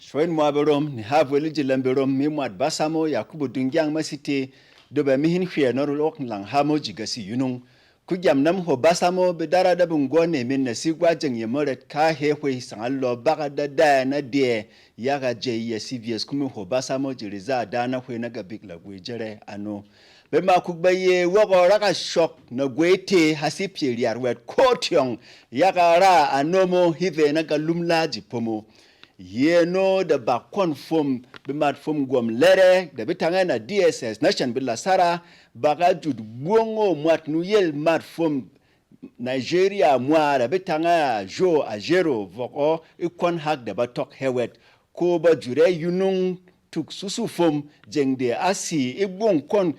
Shwen mwa Berom ni havweli jilan Berom mi mwad basamo Yakubu dungyang masite dobe mihin hwe norulok lang hamo jigasi yunung kujam nam ho basamo bedara da bungone min na sigwa jeng yemoret ka hehwe sangallo baga da na de yaga je ya CVS kuma ho basamo jiriza da na hwe na gabik la gwejere ano be ma kugbaye wogo raka shok na gwete hasipye riarwet kotyong yaga ra anomo hive na galumla jipomo yeno da bakon fom bimat fom gom lere da bitanga na DSS nation bila sara baga jud bongo mwat nuyel mat fom Nigeria mwa da bitanga jo ajero voko ikon hak da batok hewet ko ba jure yunung tuk susu fom jengde asi ibon kon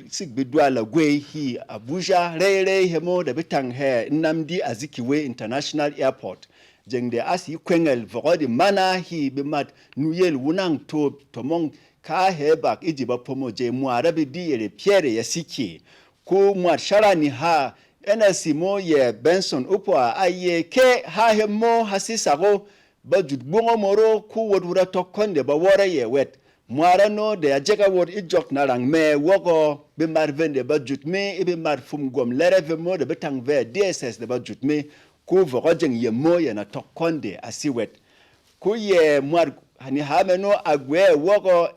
sig bidwala gwe hi Abuja rere hemo da bitang he Nnamdi Azikiwe International Airport jengde asi kwengel vogodi mana hi bimat nuyel wunang to tomong ka hebak ijiba pomo je muarabi di ere pierre ya siki ku mwat sharani ha enasimo ye Benson upwa aye ke ha hemo hasisago bajud bongo moro ku wodura tokonde ba wora ye wet mwara no de ajega wod ijok narang me wogo bimar vende bajut me ibimar fum gom lereve mo de betang ve DSS de bajut me ku vogojeng ye moye na tokonde asiwet ku ye mwar hani hameno agwe wogo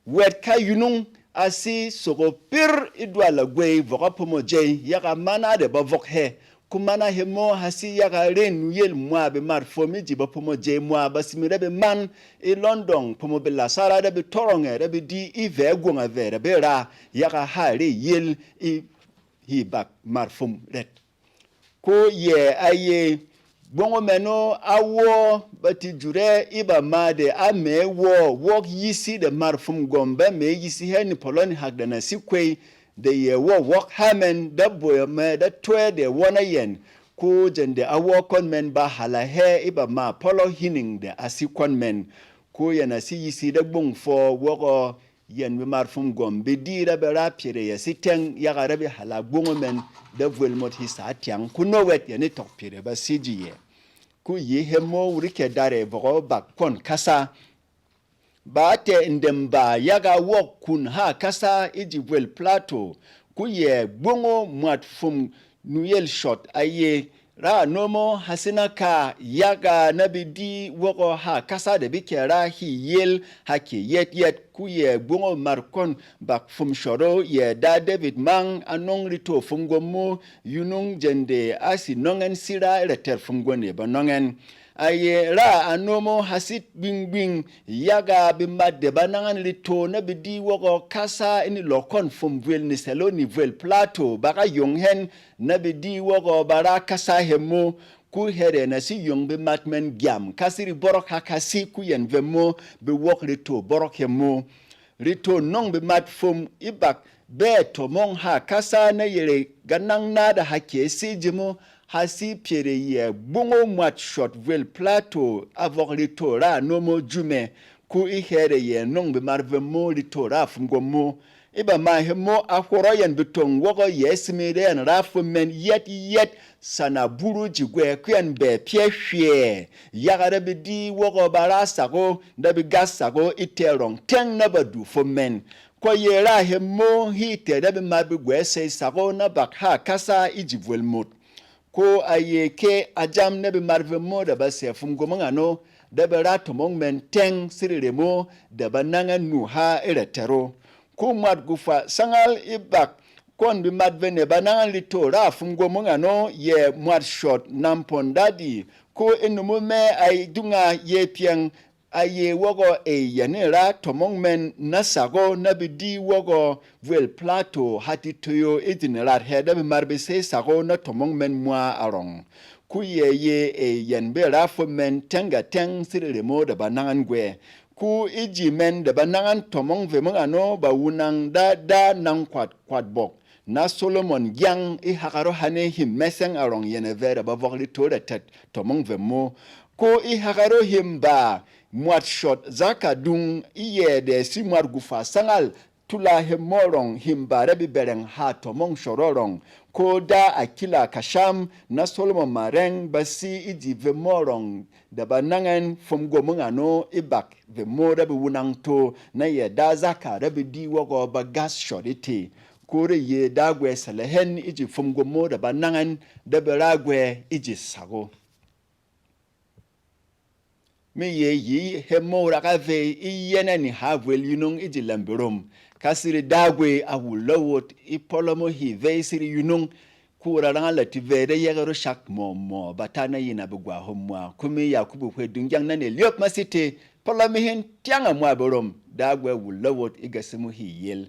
wet ka yunung asi soko pir idwala gwe vogopomo je yaga mana de bavok he kumana hemo hasi yaga ren yel mwa be mar fomi jiba pomo je mwa basimire be man London pomo be la sara de be toronge de be di ive gonga vere be ra yaga hare yel hi bak mar fom ret ko ye aye bongo meno awo bati jure iba made ame wok yisi de marfum gombe me yisi heni poloni hagdana sikwe de ye wok hamen da boy me da twe de wona yen ko jende awo kon men ba hala he iba ma polo hining de asikon men ko yana si yisi de bong fo woko yen be marfum gombe di da bera pire ya siteng ya garabe hala bongo men da volmot hisa tiang kuno wet ya ne tok pire ba sijiye ku yi hemo wurike dare vogo bakon kasa ba te ndemba yaga wok kun ha kasa ijibwel plateau ku ye bongo mwat fum nuyel shot aye ra nomo hasina ka yaga nabidi wogo ha kasa de bikera hi yel hake yet ku ye bongo markon bak fum shoro ye da David Mang anong rito fungomo yunung jende asi nongen sira reter fungone ba nongen aye ra anomo hasit bing yaga bimad de banangan rito nabidi wogo kasa ini lokon fum vuel ni seloni vuel plateau baka yonghen nabidi wogo bara kasa hemo ku here na si yong be matmen gyam kasiri borok hakasi ku yen vemo be wok rito borok hemo rito nong be mat fum ibak be to mong ha kasa na yere ganang na da hake sijimo hasi piere ye bongo mat shot vel plateau avok rito ra nomo jume ku I here ye nong be marvemo rito ra fungomo iba ma hemo akworo yen bitong wogo yesmire en rafu men yet sana buru jigwe kwen be piehwe yagare bidi wogo barasago ndabi gasago iterong teng na badu fo men ko yera hemo hite dabi mabi gwese sago na bakha kasa ijivwel mot ko ayeke ajam nabi marvemo da base fungomangano dabi ratomong men teng siriremo daba nanga nuha eretero ku mat gufa sangal ibak kon bi mat vene banangan lito ra fungo mungano ye mat shot nampondadi ko enumu me ay dunga ye piang aye wogo yanera tomong men nasago nabidi wogo vuel plateau hati toyo itinerar heda bi marbise sago na tomong men mwa arong ku ye yenbe ra fo men tenga teng siremo da banangan gwe ku iji men da banangan tomong vemangano ba wunang da nang kwat bok na Solomon yang hakaro hane him meseng arong yenevera ba vokli tore tet tomong vemo ku hakaro him ba mwat shot zaka dung iye de si mwar gufa sangal tula hemorong himbare bibereng ha tomong shororong koda akila kasham na solomon mareng basi iji vemorong da banangan fumgo mungano ibak vemora biwunang to na ye da zaka rabi di wogo bagas shoriti kore ye dagwe salehen iji fumgo mo da banangan da beragwe iji sago mi ye yi hemora kave iyene ni havwel yunung iji lamberom kasiri dagwe awulowot ipolomo hive siri yunung kura ranga la tivere yegaro shak mo batana yina bugwa homwa kumi yakubu hwedungyang nane liop masite polomihin tianga mwa berom dagwe awulowot igasimu hiyel